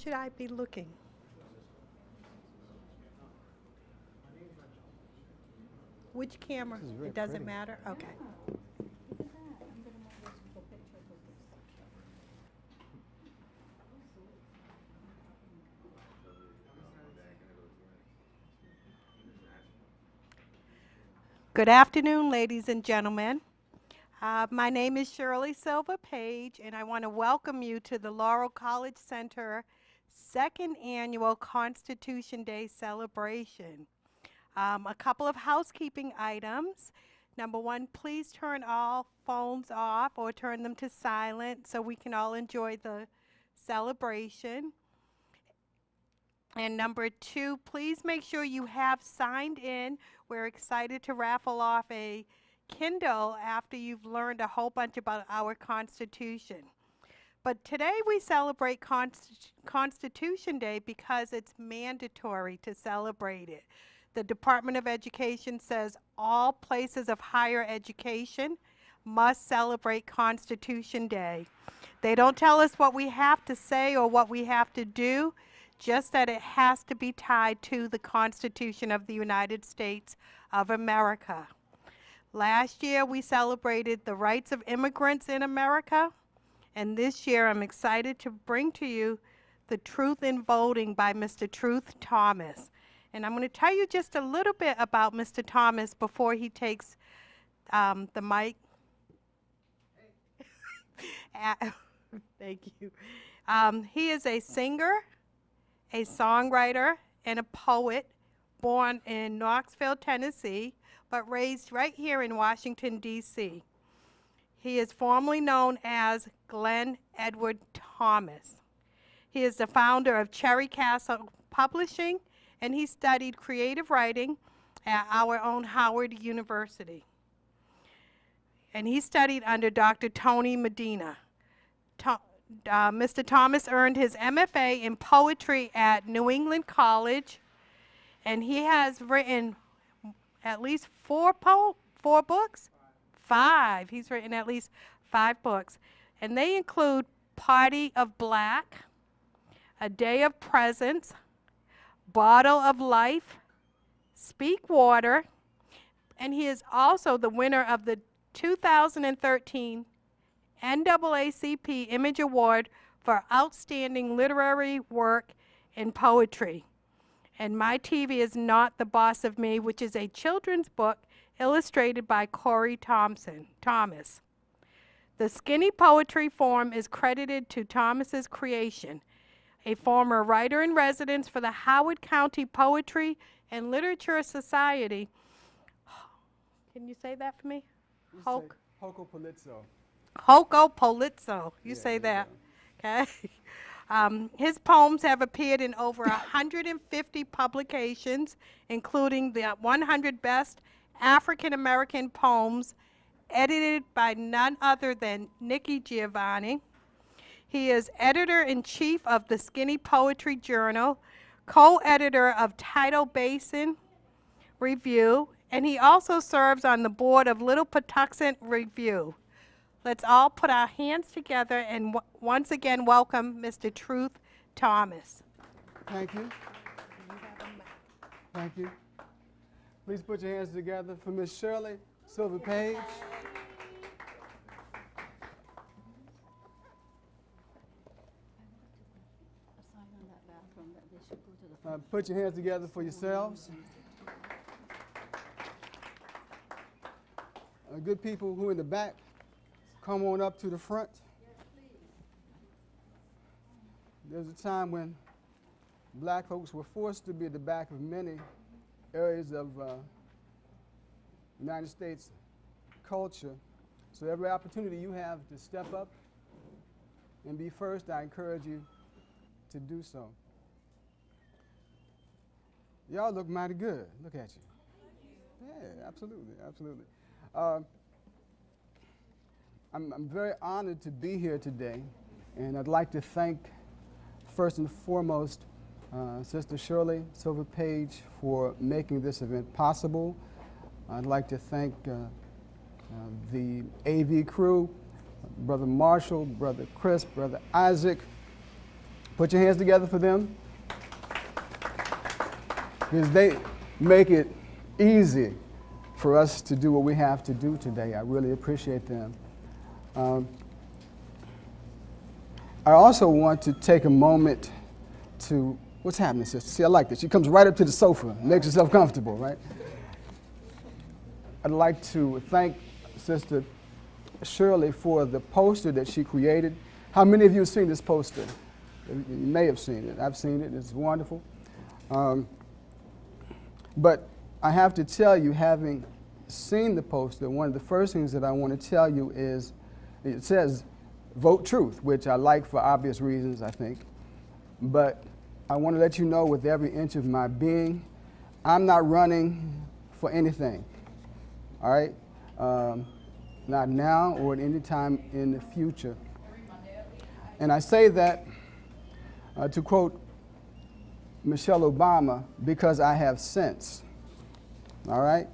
should I be looking? Which camera? This is very It doesn't pretty. matter? Okay. Look at that. I'm going to move this for picture with this. Good afternoon, ladies and gentlemen. My name is Shirley Silva Page, and I want to welcome you to the Laurel College Center second annual Constitution Day celebration. A couple of housekeeping items. Number one, please turn all phones off or turn them to silent so we can all enjoy the celebration. And number two, please make sure you have signed in. We're excited to raffle off a Kindle after you've learned a whole bunch about our Constitution. But today we celebrate Constitution Day because it's mandatory to celebrate it. The Department of Education says all places of higher education must celebrate Constitution Day. They don't tell us what we have to say or what we have to do, just that it has to be tied to the Constitution of the United States of America. Last year we celebrated the rights of immigrants in America, and this year I'm excited to bring to you The Truth in Voting by Mr. Truth Thomas. And I'm going to tell you just a little bit about Mr. Thomas before he takes the mic. Thank you. He is a singer, a songwriter, and a poet born in Knoxville, Tennessee, but raised right here in Washington, D.C. He is formerly known as Glenn Edward Thomas. He is the founder of Cherry Castle Publishing, and he studied creative writing at our own Howard University. And he studied under Dr. Tony Medina. Mr. Thomas earned his MFA in poetry at New England College, and he has written at least four books? Five. He's written at least 5 books. And they include Party of Black, A Day of Presence, Bottle of Life, Speak Water, and he is also the winner of the 2013 NAACP Image Award for Outstanding Literary Work in Poetry. And My TV is Not the Boss of Me, which is a children's book illustrated by Corey Thomas. The Skinny Poetry Form is credited to Thomas's creation, a former writer-in-residence for the Howard County Poetry and Literature Society. Can you say that for me? Hoco Polizzo. Hoco Polizzo. You Yeah, say there that. Okay. His poems have appeared in over 150 publications, including the 100 Best African American Poems, edited by none other than Nikki Giovanni. He is editor-in-chief of the Skinny Poetry Journal, co-editor of Tidal Basin Review, and he also serves on the board of Little Patuxent Review. Let's all put our hands together and once again welcome Mr. Truth Thomas. Thank you. Thank you. Please put your hands together for Miss Shirley Silva Page. Put your hands together for yourselves. Good people who are in the back, come on up to the front. There was a time when black folks were forced to be at the back of many areas of United States culture. So every opportunity you have to step up and be first, I encourage you to do so. Y'all look mighty good. Look at you. Yeah, absolutely, absolutely. I'm very honored to be here today, and I'd like to thank, first and foremost, Sister Shirley Silva Page for making this event possible. I'd like to thank the AV crew, Brother Marshall, Brother Chris, Brother Isaac, Put your hands together for them. Because they make it easy for us to do what we have to do today. I really appreciate them. I also want to take a moment to, what's happening, sister? See, I like this. She comes right up to the sofa, makes herself comfortable, right? I'd like to thank Sister Shirley for the poster that she created. How many of you have seen this poster? You may have seen it. I've seen it. It's wonderful. But I have to tell you, having seen the poster, one of the first things that I want to tell you is, it says, vote truth, which I like for obvious reasons, I think. But I want to let you know with every inch of my being, I'm not running for anything, all right? Not now or at any time in the future. And I say that to quote Michelle Obama, because I have sense, all right?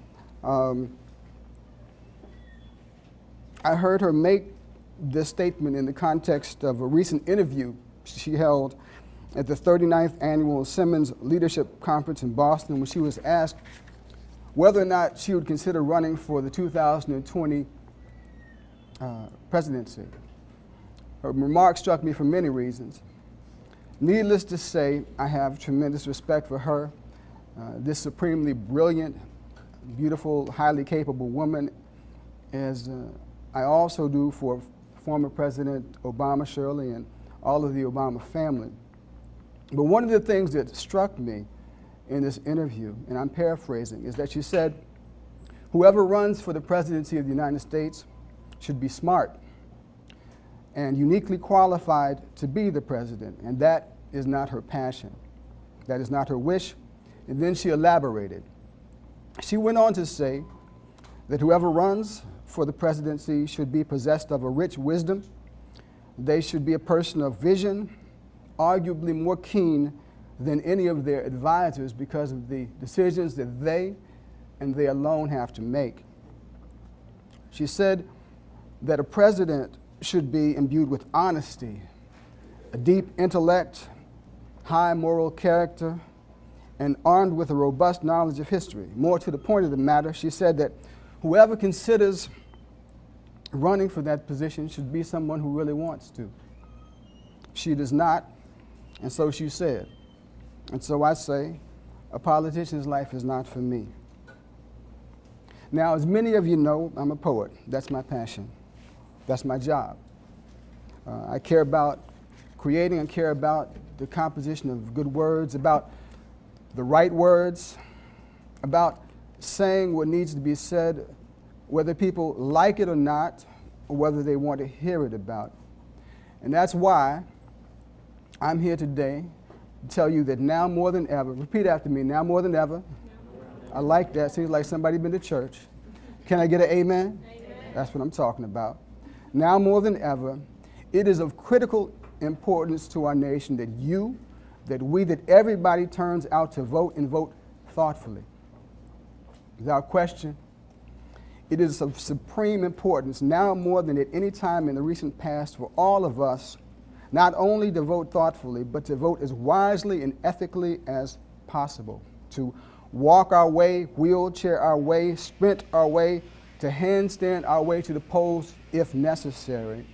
I heard her make this statement in the context of a recent interview she held at the 39th Annual Simmons Leadership Conference in Boston, when she was asked whether or not she would consider running for the 2020 presidency. Her remark struck me for many reasons. Needless to say, I have tremendous respect for her, this supremely brilliant, beautiful, highly capable woman, as I also do for former President Obama, Shirley, and all of the Obama family. But one of the things that struck me in this interview, and I'm paraphrasing, is that she said, whoever runs for the presidency of the United States should be smart and uniquely qualified to be the president, and that is not her passion. That is not her wish. And then she elaborated. She went on to say that whoever runs for the presidency should be possessed of a rich wisdom. They should be a person of vision, arguably more keen than any of their advisors because of the decisions that they and they alone have to make. She said that a president should be imbued with honesty, a deep intellect, high moral character, and armed with a robust knowledge of history. More to the point of the matter, she said that whoever considers running for that position should be someone who really wants to. She does not, and so she said. And so I say, a politician's life is not for me. Now, as many of you know, I'm a poet. That's my passion. That's my job. I care about creating and care about the composition of good words, about the right words, about saying what needs to be said, whether people like it or not, or whether they want to hear it about. And that's why I'm here today to tell you that now more than ever, repeat after me, now more than ever. I like that. Seems like somebody been to church. Can I get an amen? Amen? That's what I'm talking about. Now more than ever, it is of critical importance to our nation that everybody turns out to vote and vote thoughtfully. Without question, it is of supreme importance now more than at any time in the recent past for all of us not only to vote thoughtfully, but to vote as wisely and ethically as possible, to walk our way, wheelchair our way, sprint our way, to handstand our way to the polls if necessary,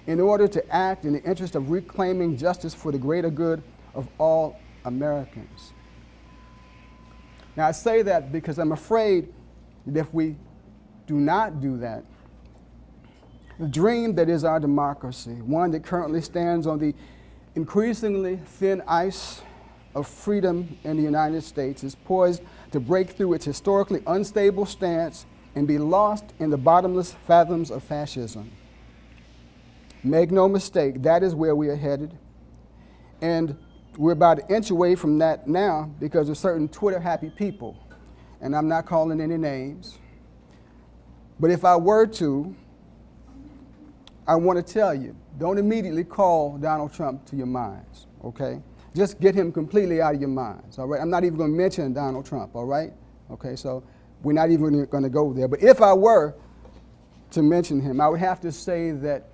in order to act in the interest of reclaiming justice for the greater good of all Americans. Now, I say that because I'm afraid that if we do not do that, the dream that is our democracy, one that currently stands on the increasingly thin ice of freedom in the United States, is poised to break through its historically unstable stance and be lost in the bottomless fathoms of fascism. Make no mistake, that is where we are headed. And we're about an inch away from that now because of certain Twitter-happy people. And I'm not calling any names. But if I were to, I want to tell you, don't immediately call Donald Trump to your minds, okay? Just get him completely out of your minds, all right? I'm not even going to mention Donald Trump, all right? Okay, so we're not even going to go there. But if I were to mention him, I would have to say that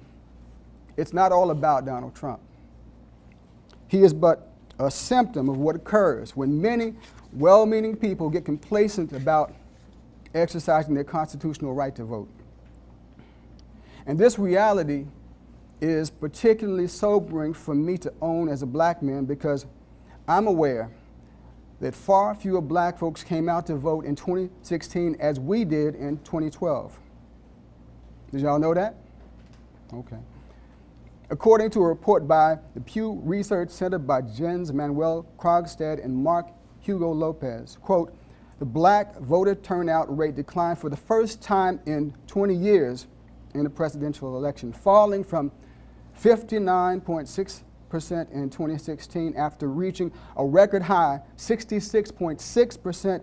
it's not all about Donald Trump. He is but a symptom of what occurs when many well-meaning people get complacent about exercising their constitutional right to vote. And this reality is particularly sobering for me to own as a black man, because I'm aware that far fewer black folks came out to vote in 2016 as we did in 2012. Did y'all know that? Okay. According to a report by the Pew Research Center by Jens Manuel Krogstad and Mark Hugo Lopez, quote, the black voter turnout rate declined for the first time in 20 years in the presidential election, falling from 59.6% in 2016 after reaching a record high 66.6%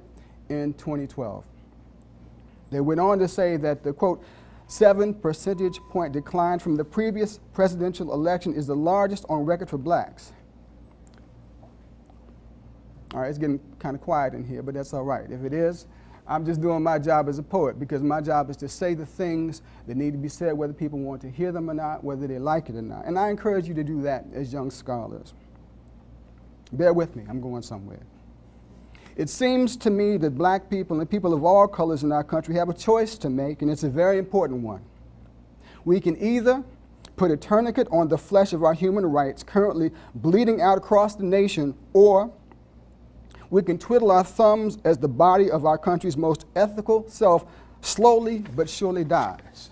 in 2012. They went on to say that the, quote, 7 percentage point decline from the previous presidential election is the largest on record for blacks. All right, it's getting kind of quiet in here, but that's all right. If it is, I'm just doing my job as a poet, because my job is to say the things that need to be said, whether people want to hear them or not, whether they like it or not. And I encourage you to do that as young scholars. Bear with me, I'm going somewhere. It seems to me that black people and people of all colors in our country have a choice to make, and it's a very important one. We can either put a tourniquet on the flesh of our human rights currently bleeding out across the nation, or we can twiddle our thumbs as the body of our country's most ethical self slowly but surely dies.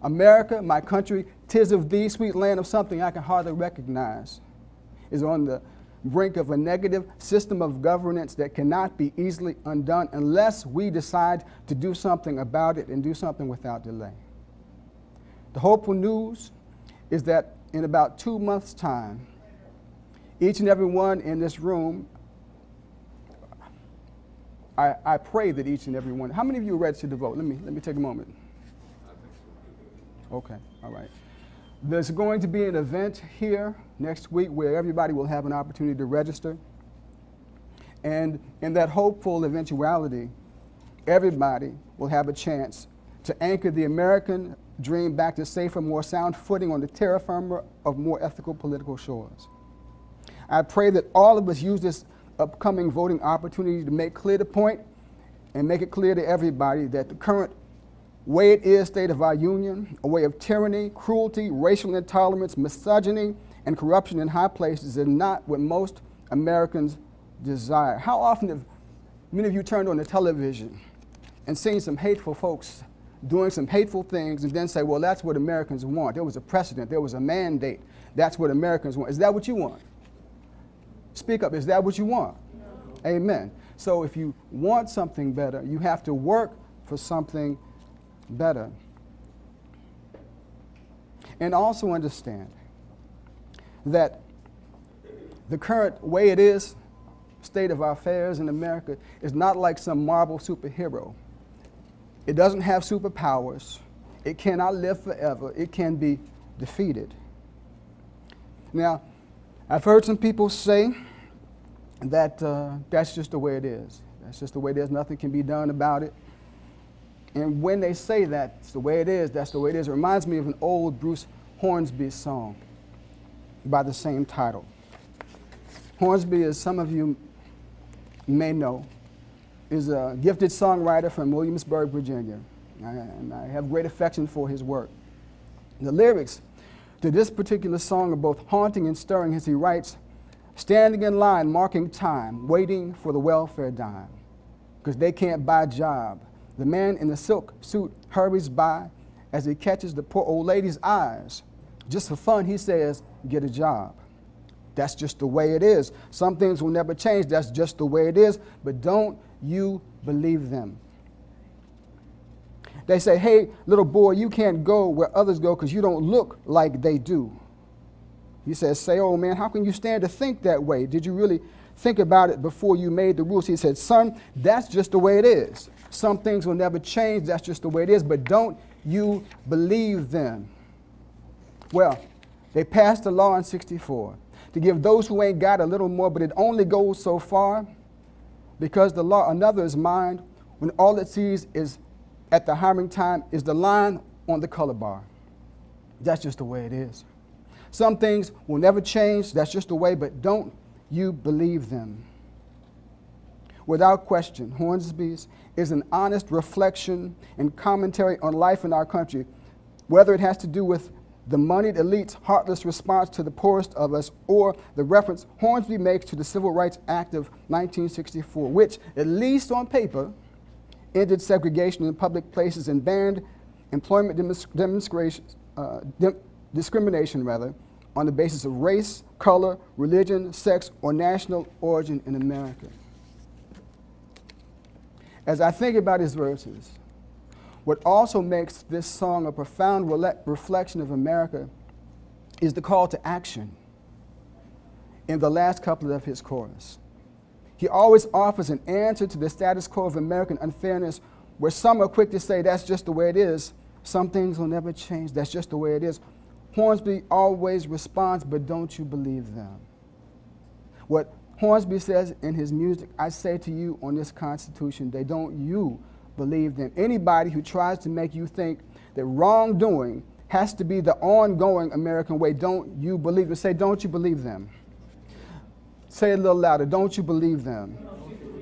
America, my country, 'tis of thee, sweet land of something I can hardly recognize, is on the brink of a negative system of governance that cannot be easily undone unless we decide to do something about it, and do something without delay. The hopeful news is that in about 2 months' time, each and every one in this room, I pray that each and every one, how many of you are registered to vote? Let me take a moment. Okay, all right. There's going to be an event here next week where everybody will have an opportunity to register. And in that hopeful eventuality, everybody will have a chance to anchor the American dream back to safer, more sound footing on the terra firma of more ethical political shores. I pray that all of us use this upcoming voting opportunity to make clear the point and make it clear to everybody that the current way it is state of our union, a way of tyranny, cruelty, racial intolerance, misogyny, and corruption in high places is not what most Americans desire. How often have many of you turned on the television and seen some hateful folks doing some hateful things and then say, well, that's what Americans want. There was a precedent, there was a mandate. That's what Americans want. Is that what you want? Speak up, is that what you want? No. Amen. So if you want something better, you have to work for something better. And also understand that the current way it is, state of our affairs in America, is not like some Marvel superhero. It doesn't have superpowers. It cannot live forever. It can be defeated. Now, I've heard some people say that that's just the way it is. That's just the way it is. Nothing can be done about it. And when they say that's the way it is, that's the way it is, it reminds me of an old Bruce Hornsby song by the same title. Hornsby, as some of you may know, is a gifted songwriter from Williamsburg, Virginia. And I have great affection for his work. The lyrics to this particular song are both haunting and stirring as he writes, standing in line, marking time, waiting for the welfare dime, because they can't buy a job. The man in the silk suit hurries by as he catches the poor old lady's eyes. Just for fun, he says, get a job. That's just the way it is. Some things will never change. That's just the way it is. But don't you believe them. They say, hey, little boy, you can't go where others go because you don't look like they do. He says, say, old man, how can you stand to think that way? Did you really think about it before you made the rules? He said, son, that's just the way it is. Some things will never change. That's just the way it is. But don't you believe them? Well, they passed a law in '64 to give those who ain't got a little more, but it only goes so far because the law, another is mine, when all it sees is at the hiring time is the line on the color bar. That's just the way it is. Some things will never change. That's just the way, but don't you believe them? Without question, Hornsby's is an honest reflection and commentary on life in our country, whether it has to do with the moneyed elite's heartless response to the poorest of us, or the reference Hornsby makes to the Civil Rights Act of 1964, which, at least on paper, ended segregation in public places and banned employment discrimination on the basis of race, color, religion, sex, or national origin in America. As I think about his verses, what also makes this song a profound reflection of America is the call to action in the last couplet of his chorus. He always offers an answer to the status quo of American unfairness, where some are quick to say that's just the way it is. Some things will never change. That's just the way it is. Hornsby always responds, but don't you believe them? What Hornsby says in his music, I say to you on this Constitution Day, don't you believe them? Anybody who tries to make you think that wrongdoing has to be the ongoing American way, don't you believe them? Say, don't you believe them? Say it a little louder, don't you believe them?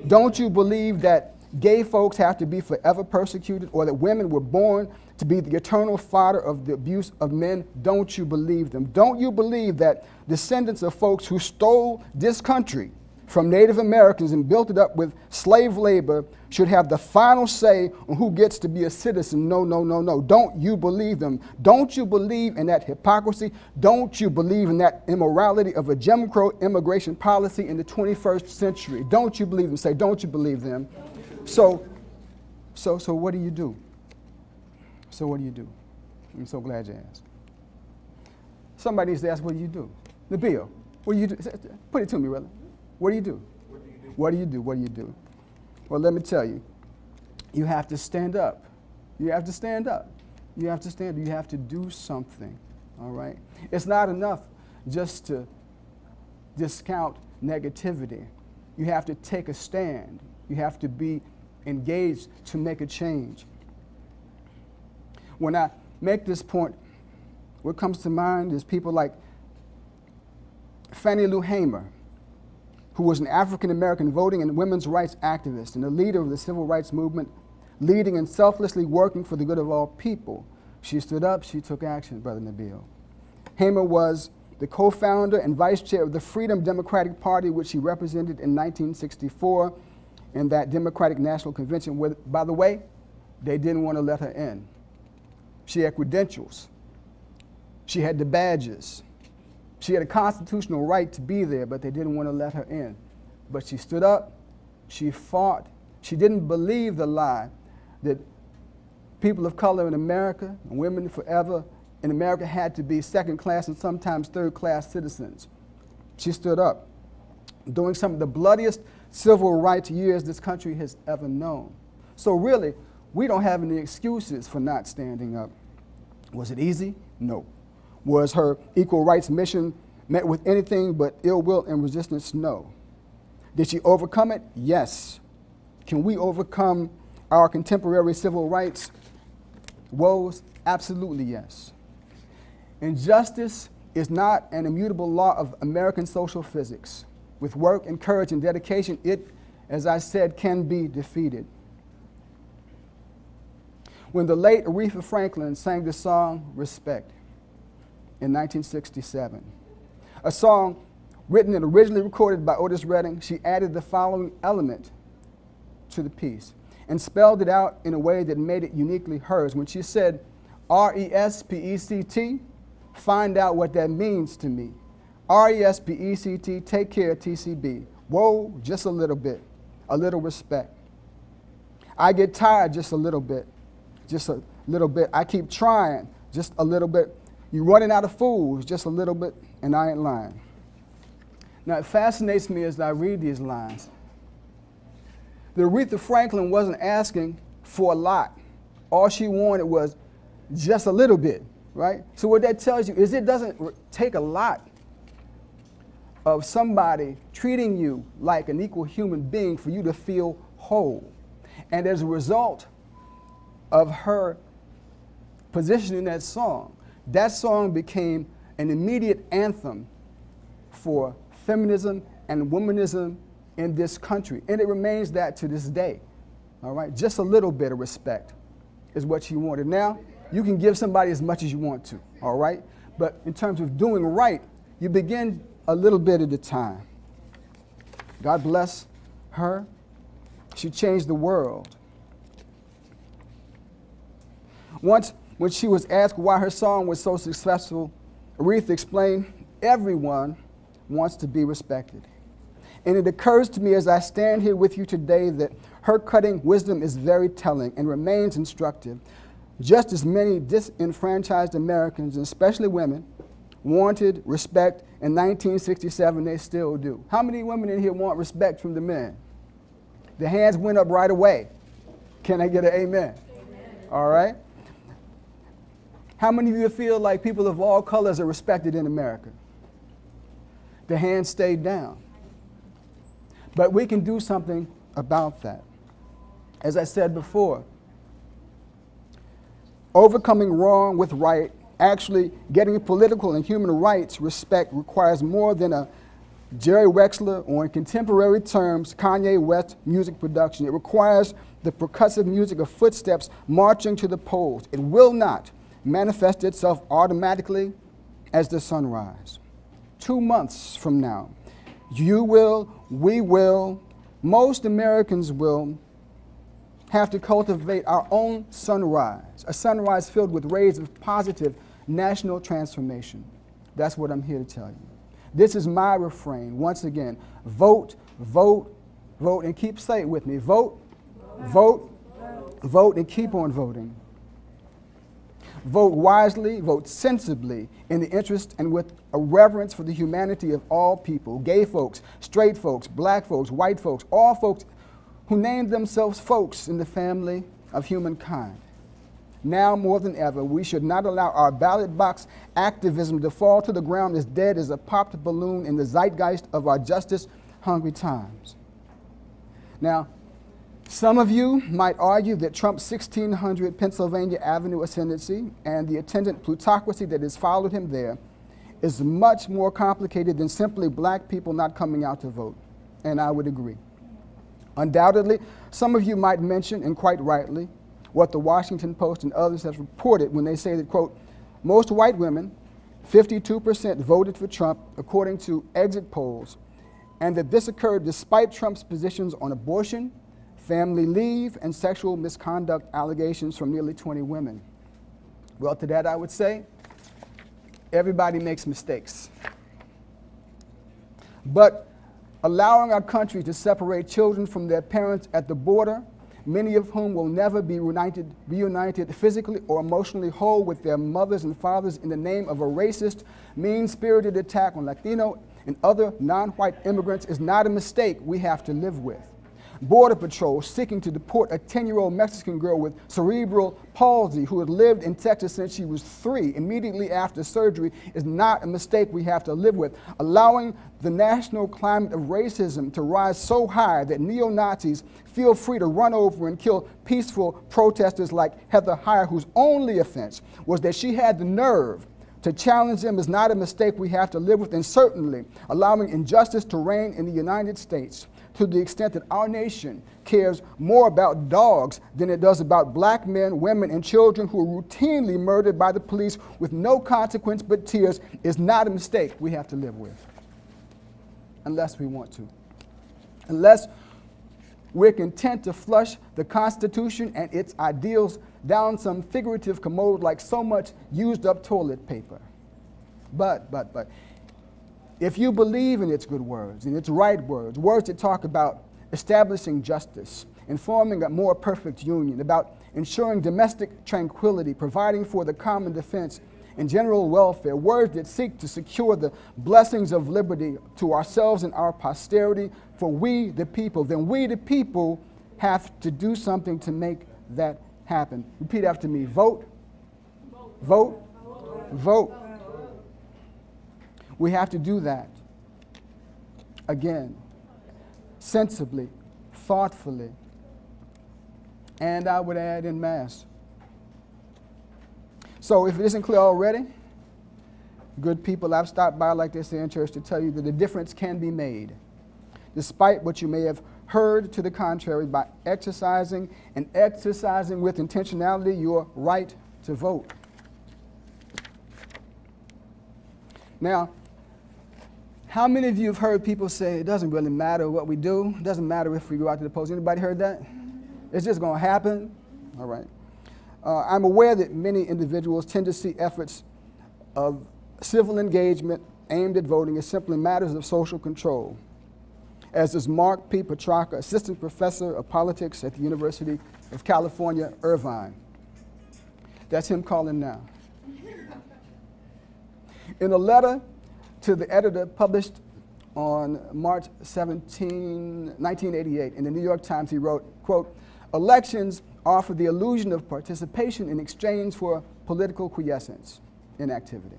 Don't you believe that gay folks have to be forever persecuted, or that women were born to be the eternal fodder of the abuse of men? Don't you believe them? Don't you believe that descendants of folks who stole this country from Native Americans and built it up with slave labor should have the final say on who gets to be a citizen? No, no, no, no. Don't you believe them? Don't you believe in that hypocrisy? Don't you believe in that immorality of a Jim Crow immigration policy in the 21st century? Don't you believe them? Say, don't you believe them? So what do you do? So what do you do? I'm so glad you asked. Somebody needs to ask, what do you do? Nabil, what do you do? Put it to me, brother. What do you do? What do you do? What do you do? Well, let me tell you. You have to stand up. You have to stand up. You have to stand up. You have to do something, all right? It's not enough just to discount negativity. You have to take a stand. You have to be engaged to make a change. When I make this point, what comes to mind is people like Fannie Lou Hamer, who was an African-American voting and women's rights activist and a leader of the civil rights movement, leading and selflessly working for the good of all people. She stood up, she took action, Brother Nabil. Hamer was the co-founder and vice chair of the Freedom Democratic Party, which she represented in 1964 in that Democratic National Convention, where, by the way, they didn't want to let her in. She had credentials. She had the badges. She had a constitutional right to be there, but they didn't want to let her in. But she stood up, she fought. She didn't believe the lie that people of color in America and women forever in America had to be second-class and sometimes third-class citizens. She stood up, doing some of the bloodiest civil rights years this country has ever known. So really, we don't have any excuses for not standing up. Was it easy? No. Was her equal rights mission met with anything but ill will and resistance? No. Did she overcome it? Yes. Can we overcome our contemporary civil rights woes? Absolutely yes. Injustice is not an immutable law of American social physics. With work and courage and dedication, it, as I said, can be defeated. When the late Aretha Franklin sang the song Respect in 1967, a song written and originally recorded by Otis Redding, she added the following element to the piece and spelled it out in a way that made it uniquely hers. When she said, R-E-S-P-E-C-T, find out what that means to me. R-E-S-P-E-C-T, take care, TCB. Whoa, just a little bit, a little respect. I get tired just a little bit. Just a little bit. I keep trying, just a little bit. You're running out of fools, just a little bit, and I ain't lying. Now, it fascinates me as I read these lines. The Aretha Franklin wasn't asking for a lot. All she wanted was just a little bit, right? So what that tells you is it doesn't take a lot of somebody treating you like an equal human being for you to feel whole. And as a result of her position in that song became an immediate anthem for feminism and womanism in this country, and it remains that to this day. All right, just a little bit of respect is what she wanted. Now, you can give somebody as much as you want to, all right? But in terms of doing right, you begin a little bit at a time. God bless her. She changed the world. Once, when she was asked why her song was so successful, Aretha explained, everyone wants to be respected. And it occurs to me as I stand here with you today that her cutting wisdom is very telling and remains instructive. Just as many disenfranchised Americans, and especially women, wanted respect in 1967, they still do. How many women in here want respect from the men? The hands went up right away. Can I get an amen? Amen. All right. How many of you feel like people of all colors are respected in America? The hands stayed down. But we can do something about that. As I said before, overcoming wrong with right, actually getting political and human rights respect requires more than a Jerry Wexler, or in contemporary terms, Kanye West music production. It requires the percussive music of footsteps marching to the poles. It will not manifest itself automatically as the sunrise. 2 months from now, you will, we will, most Americans will have to cultivate our own sunrise, a sunrise filled with rays of positive national transformation. That's what I'm here to tell you. This is my refrain. Once again, vote, vote, vote, and keep saying it with me. Vote, vote, vote, and keep on voting. Vote wisely, vote sensibly, in the interest and with a reverence for the humanity of all people, gay folks, straight folks, black folks, white folks, all folks who name themselves folks in the family of humankind. Now more than ever, we should not allow our ballot box activism to fall to the ground as dead as a popped balloon in the zeitgeist of our justice-hungry times. Now, some of you might argue that Trump's 1600 Pennsylvania Avenue ascendancy and the attendant plutocracy that has followed him there is much more complicated than simply black people not coming out to vote, and I would agree. Undoubtedly, some of you might mention, and quite rightly, what the Washington Post and others have reported when they say that, quote, most white women, 52%, voted for Trump according to exit polls, and that this occurred despite Trump's positions on abortion, family leave, and sexual misconduct allegations from nearly 20 women. Well, to that I would say, everybody makes mistakes. But allowing our country to separate children from their parents at the border, many of whom will never be reunited physically or emotionally whole with their mothers and fathers in the name of a racist, mean-spirited attack on Latino and other non-white immigrants is not a mistake we have to live with. Border Patrol seeking to deport a 10-year-old Mexican girl with cerebral palsy who had lived in Texas since she was 3 immediately after surgery is not a mistake we have to live with. Allowing the national climate of racism to rise so high that neo-Nazis feel free to run over and kill peaceful protesters like Heather Heyer, whose only offense was that she had the nerve to challenge them is not a mistake we have to live with, and certainly allowing injustice to reign in the United States to the extent that our nation cares more about dogs than it does about black men, women, and children who are routinely murdered by the police with no consequence but tears is not a mistake we have to live with. Unless we want to. Unless we're content to flush the Constitution and its ideals down some figurative commode like so much used up toilet paper. But, if you believe in its good words, in its right words, words that talk about establishing justice, informing a more perfect union, about ensuring domestic tranquility, providing for the common defense and general welfare, words that seek to secure the blessings of liberty to ourselves and our posterity, for we the people, then we the people have to do something to make that happen. Repeat after me. Vote, vote, vote, vote. We have to do that, again, sensibly, thoughtfully, and I would add en masse. So if it isn't clear already, good people, I've stopped by, like they say in church, to tell you that a difference can be made, despite what you may have heard to the contrary, by exercising with intentionality your right to vote. Now, how many of you have heard people say, it doesn't really matter what we do, it doesn't matter if we go out to the polls? Anybody heard that? It's just going to happen? All right. I'm aware that many individuals tend to see efforts of civil engagement aimed at voting as simply matters of social control, as does Mark P. Petrarca, assistant professor of politics at the University of California, Irvine. That's him calling now. In a letter to the editor published on March 17, 1988 in the New York Times, he wrote, quote, "Elections offer the illusion of participation in exchange for political quiescence, inactivity."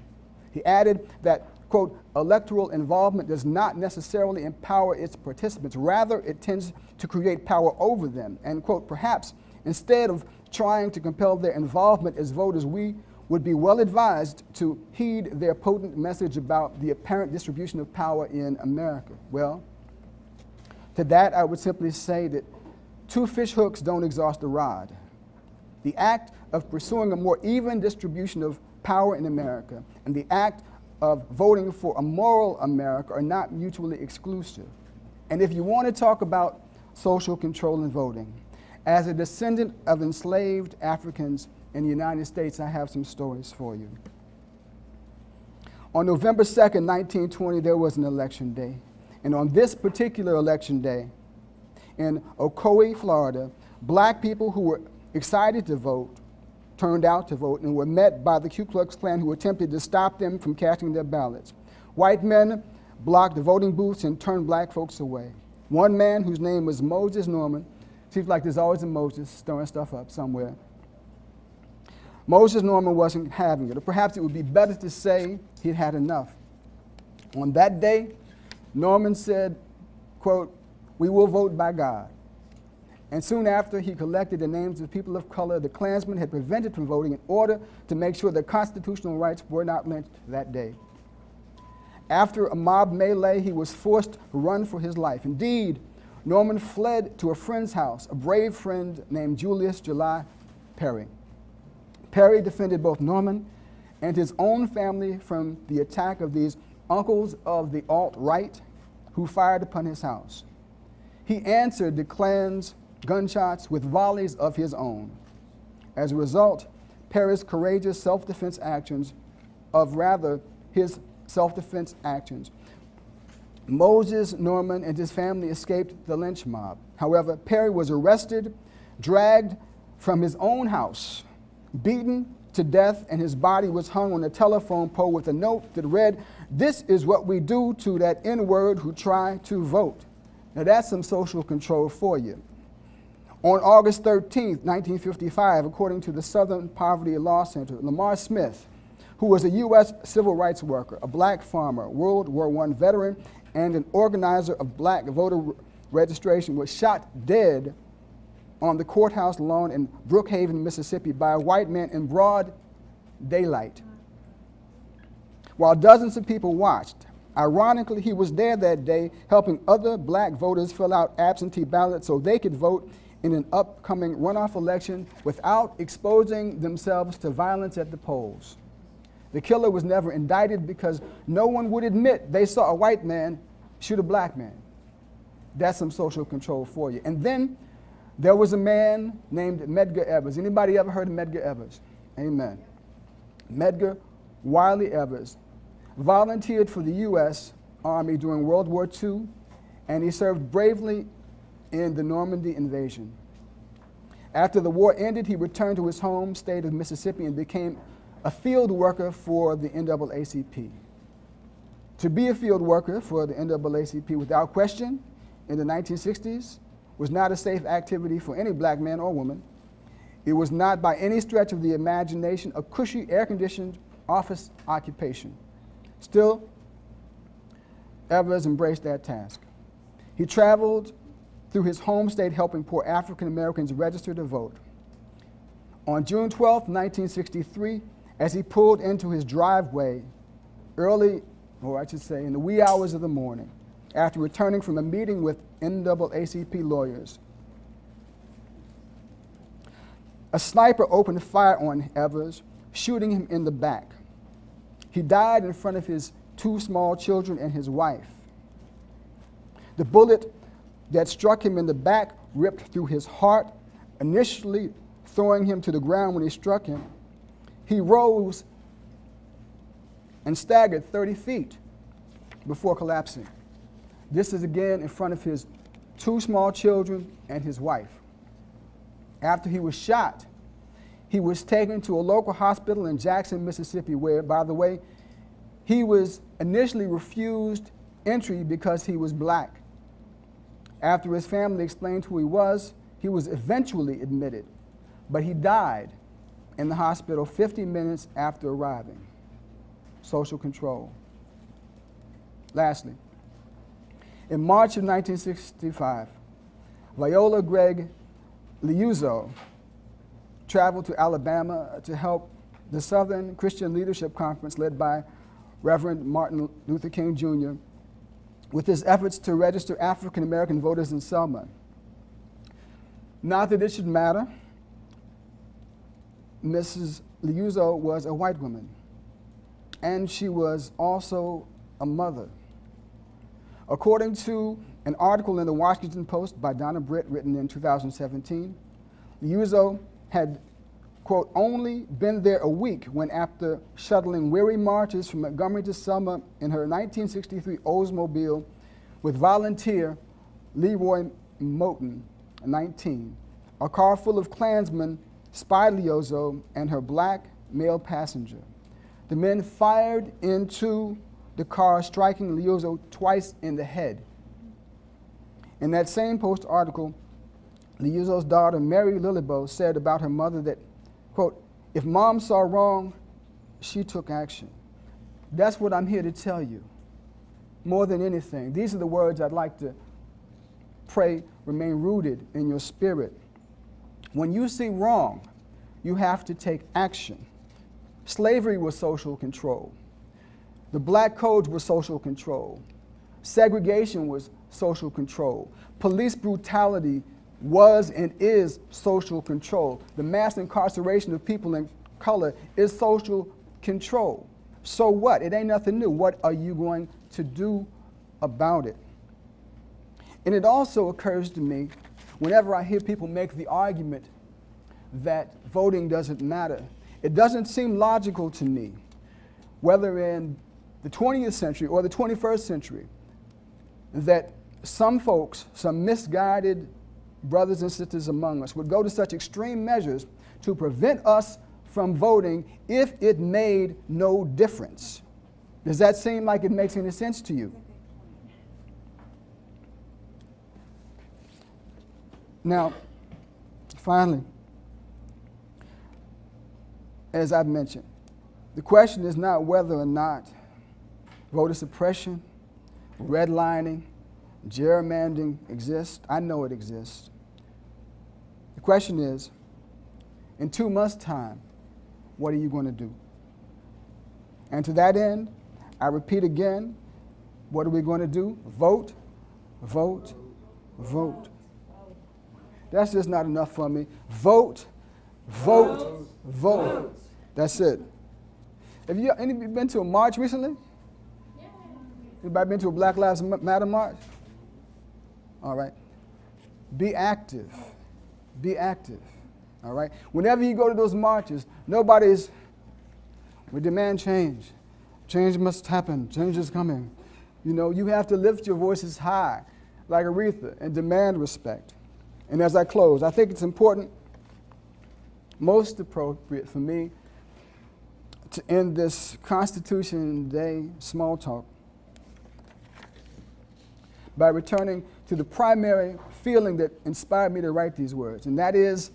He added that, quote, "Electoral involvement does not necessarily empower its participants. Rather, it tends to create power over them." And, quote, "Perhaps instead of trying to compel their involvement as voters, we would be well advised to heed their potent message about the apparent distribution of power in America." Well, to that I would simply say that two fish hooks don't exhaust the rod. The act of pursuing a more even distribution of power in America and the act of voting for a moral America are not mutually exclusive. And if you want to talk about social control in voting, as a descendant of enslaved Africans in the United States, I have some stories for you. On November 2nd, 1920, there was an election day. And on this particular election day, in Ocoee, Florida, black people who were excited to vote turned out to vote and were met by the Ku Klux Klan, who attempted to stop them from casting their ballots. White men blocked the voting booths and turned black folks away. One man, whose name was Moses Norman, seems like there's always a Moses stirring stuff up somewhere. Moses Norman wasn't having it, or perhaps it would be better to say he'd had enough. On that day, Norman said, quote, "We will vote by God." And soon after, he collected the names of people of color the Klansmen had prevented from voting in order to make sure their constitutional rights were not lynched that day. After a mob melee, he was forced to run for his life. Indeed, Norman fled to a friend's house, a brave friend named Julius July Perry. Perry defended both Norman and his own family from the attack of these uncles of the alt-right who fired upon his house. He answered the Klan's gunshots with volleys of his own. As a result, Perry's courageous self-defense actions, Moses Norman and his family escaped the lynch mob. However, Perry was arrested, dragged from his own house, beaten to death, and his body was hung on a telephone pole with a note that read, "This is what we do to that N-word who try to vote." Now that's some social control for you. On August 13th, 1955, according to the Southern Poverty Law Center, Lamar Smith, who was a U.S. civil rights worker, a black farmer, World War I veteran, and an organizer of black voter registration, was shot dead on the courthouse lawn in Brookhaven, Mississippi, by a white man in broad daylight. While dozens of people watched, ironically, he was there that day helping other black voters fill out absentee ballots so they could vote in an upcoming runoff election without exposing themselves to violence at the polls. The killer was never indicted because no one would admit they saw a white man shoot a black man. That's some social control for you. And then there was a man named Medgar Evers. Anybody ever heard of Medgar Evers? Amen. Medgar Wiley Evers volunteered for the U.S. Army during World War II, and he served bravely in the Normandy invasion. After the war ended, he returned to his home state of Mississippi and became a field worker for the NAACP. To be a field worker for the NAACP, without question, in the 1960s, was not a safe activity for any black man or woman. It was not by any stretch of the imagination a cushy, air-conditioned office occupation. Still, Evers embraced that task. He traveled through his home state helping poor African Americans register to vote. On June 12, 1963, as he pulled into his driveway early, or I should say in the wee hours of the morning, after returning from a meeting with NAACP lawyers. A sniper opened fire on Evers, shooting him in the back. He died in front of his 2 small children and his wife. The bullet that struck him in the back ripped through his heart, initially throwing him to the ground when he struck him. He rose and staggered 30 feet before collapsing. This is again in front of his 2 small children and his wife. After he was shot, he was taken to a local hospital in Jackson, Mississippi, where, by the way, he was initially refused entry because he was black. After his family explained who he was eventually admitted, but he died in the hospital 50 minutes after arriving. Social control. Lastly, in March of 1965, Viola Gregg Liuzzo traveled to Alabama to help the Southern Christian Leadership Conference led by Reverend Martin Luther King Jr. with his efforts to register African American voters in Selma. Not that it should matter, Mrs. Liuzzo was a white woman, and she was also a mother. According to an article in the Washington Post by Donna Britt written in 2017, Liuzzo had, quote, only been there a week when, after shuttling weary marches from Montgomery to Selma in her 1963 Oldsmobile with volunteer Leroy Moten, 19, a car full of Klansmen spied Liuzzo and her black male passenger. The men fired into the car, striking Liuzzo twice in the head. In that same Post article, Liuzzo's daughter, Mary Lillibo, said about her mother that, quote, if mom saw wrong, she took action. That's what I'm here to tell you. More than anything, these are the words I'd like to pray remain rooted in your spirit. When you see wrong, you have to take action. Slavery was social control. The black codes were social control. Segregation was social control. Police brutality was and is social control. The mass incarceration of people in color is social control. So what? It ain't nothing new. What are you going to do about it? And it also occurs to me, whenever I hear people make the argument that voting doesn't matter, it doesn't seem logical to me, whether in the 20th century or the 21st century, that some folks, some misguided brothers and sisters among us would go to such extreme measures to prevent us from voting if it made no difference. Does that seem like it makes any sense to you? Now, finally, as I've mentioned, the question is not whether or not voter suppression, redlining, gerrymandering exists. I know it exists. The question is, in 2 months' time, what are you going to do? And to that end, I repeat again, what are we going to do? Vote, vote, vote. That's just not enough for me. Vote, vote, vote. That's it. Have you anybody been to a march recently? Anybody been to a Black Lives Matter march? All right. Be active. Be active. All right. Whenever you go to those marches, we demand change. Change must happen. Change is coming. You know, you have to lift your voices high, like Aretha, and demand respect. And as I close, I think it's important, most appropriate for me, to end this Constitution Day small talk by returning to the primary feeling that inspired me to write these words, and that is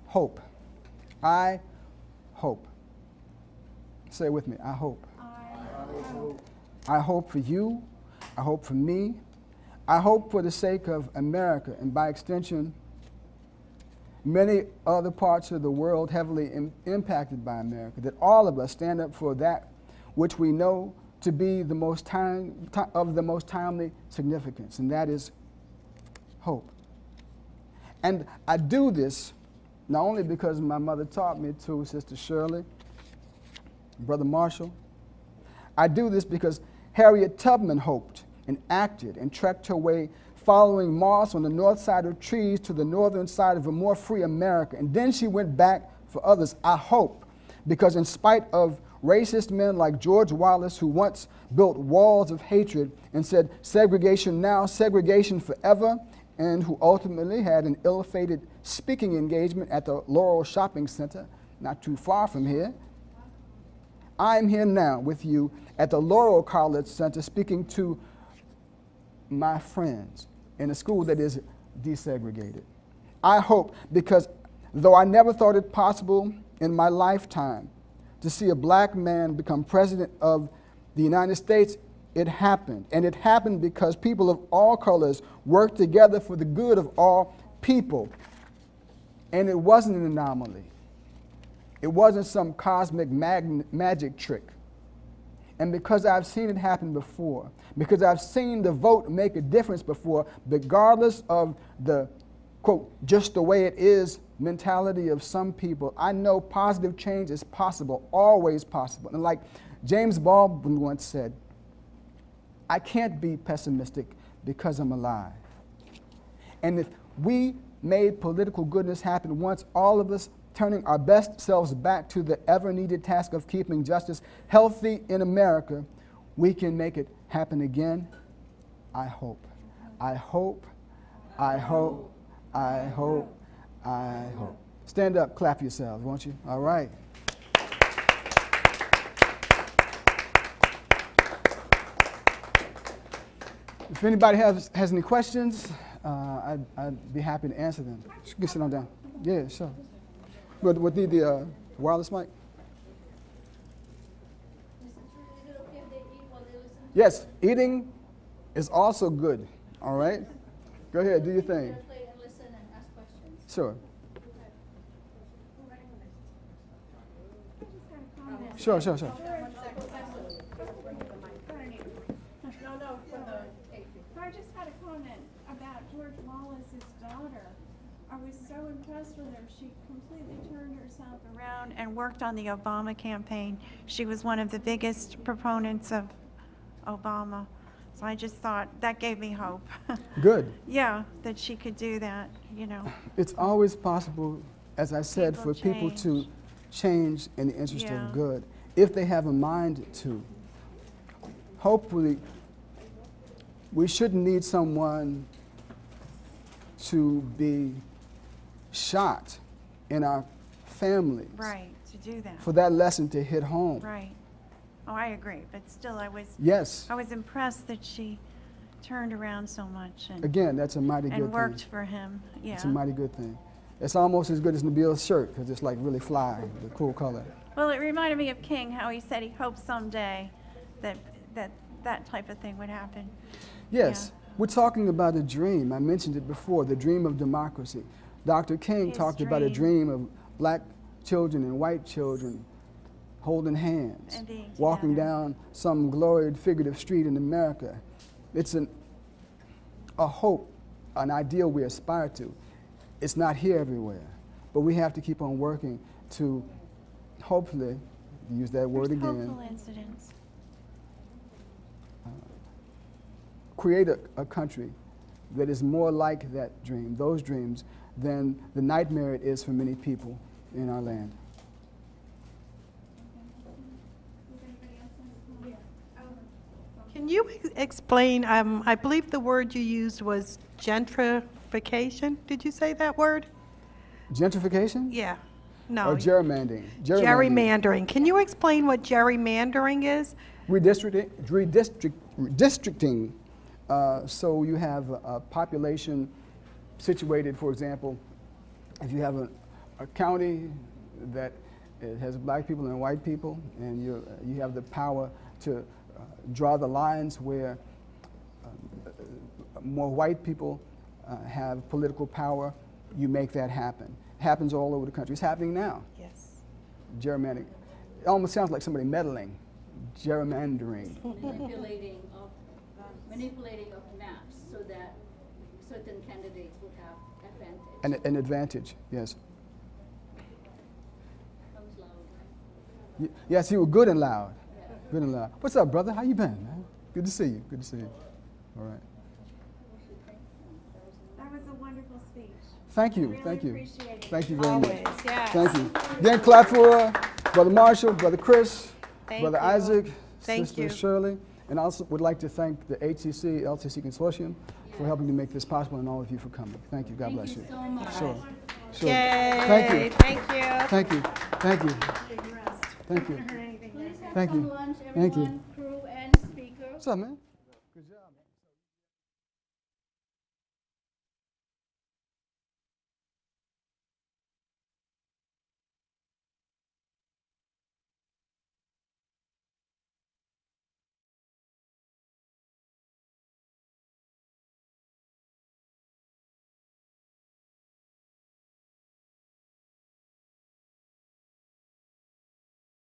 hope. I hope. Say it with me. I hope. I hope. I hope for you. I hope for me. I hope for the sake of America, and by extension, many other parts of the world heavily impacted by America, that all of us stand up for that which we know to be the most of the most timely significance, and that is hope. And I do this not only because my mother taught me to, Sister Shirley, Brother Marshall. I do this because Harriet Tubman hoped and acted and trekked her way following Moss on the north side of trees to the northern side of a more free America. And then she went back for others, I hope, because in spite of racist men like George Wallace, who once built walls of hatred and said segregation now, segregation forever, and who ultimately had an ill-fated speaking engagement at the Laurel Shopping Center, not too far from here, I'm here now with you at the Laurel College Center speaking to my friends in a school that is desegregated. I hope, because though I never thought it possible in my lifetime to see a black man become president of the United States, it happened. And it happened because people of all colors worked together for the good of all people. And it wasn't an anomaly. It wasn't some cosmic magic trick. And because I've seen it happen before, because I've seen the vote make a difference before, regardless of the, quote, just the way it is mentality of some people, I know positive change is possible, always possible. And like James Baldwin once said, I can't be pessimistic because I'm alive. And if we made political goodness happen once, all of us turning our best selves back to the ever-needed task of keeping justice healthy in America, we can make it happen again. I hope. I hope. I hope. I hope. I hope. Stand up, clap yourselves, won't you? All right. If anybody has any questions, I'd be happy to answer them. You can sit on down. Yeah, sure. But would need the wireless mic? Yes, eating is also good. All right? Go ahead, do your thing. Sure. Sure. So I just had a comment about George Wallace's daughter. I was so impressed with her. She completely turned herself around and worked on the Obama campaign. She was one of the biggest proponents of Obama. So I just thought that gave me hope. Good. Yeah, that she could do that, you know. It's always possible, as I said, People for people to change in the interest Yeah. of good, if they have a mind to. Hopefully, we shouldn't need someone to be shot in our families Right, to do that. for that lesson to hit home. Right. Oh, I agree, but still I was Yes. impressed that she turned around so much and, Again, that's a mighty good worked thing. for him. Yeah. It's a mighty good thing. It's almost as good as Nabil's shirt because it's like really fly, the cool color. Well, it reminded me of King, how he said he hoped someday that type of thing would happen. Yes, Yeah. we're talking about a dream. I mentioned it before, the dream of democracy. Dr. King His talked about a dream. dream of black children and white children holding hands, And being walking together. down some gloried figurative street in America. It's a hope, an ideal we aspire to. It's not here everywhere, but we have to keep on working to hopefully, use that word There's again, hopeful incidents. create a country that is more like that dream, those dreams, than the nightmare it is for many people in our land. Can you explain, I believe the word you used was gentrification. Did you say that word? Gentrification? Yeah. No. Or gerrymandering? Gerrymandering. Can you explain what gerrymandering is? Redistricting. So you have a population situated, for example, if you have a county that it has black people and white people, and you have the power to draw the lines where more white people have political power, you make that happen. It happens all over the country. It's happening now. Yes. Gerrymandering. It almost sounds like somebody meddling, gerrymandering. Manipulating of maps so that certain candidates would have advantage. An advantage, yes. Comes loud, right? Yes, you were good and loud. Good and loud. What's up, brother? How you been, man? Good to see you. Good to see you. All right. That was a wonderful speech. Thank you. Really Thank you. appreciate it. Thank you very Always, much. yes. Thank you. Again, clap for Brother Marshall, Brother Chris, Thank Brother you. Isaac, Thank Sister you. Shirley, and also would like to thank the HCC LTC Consortium for helping to make this possible, and all of you for coming. Thank you. God bless you. Thank you so much. Sure. Sure. Yay. Thank you. Thank you. Thank you. Thank you. Thank you. Please have Thank some you. lunch, Thank you. everyone, crew and speaker. What's up, man?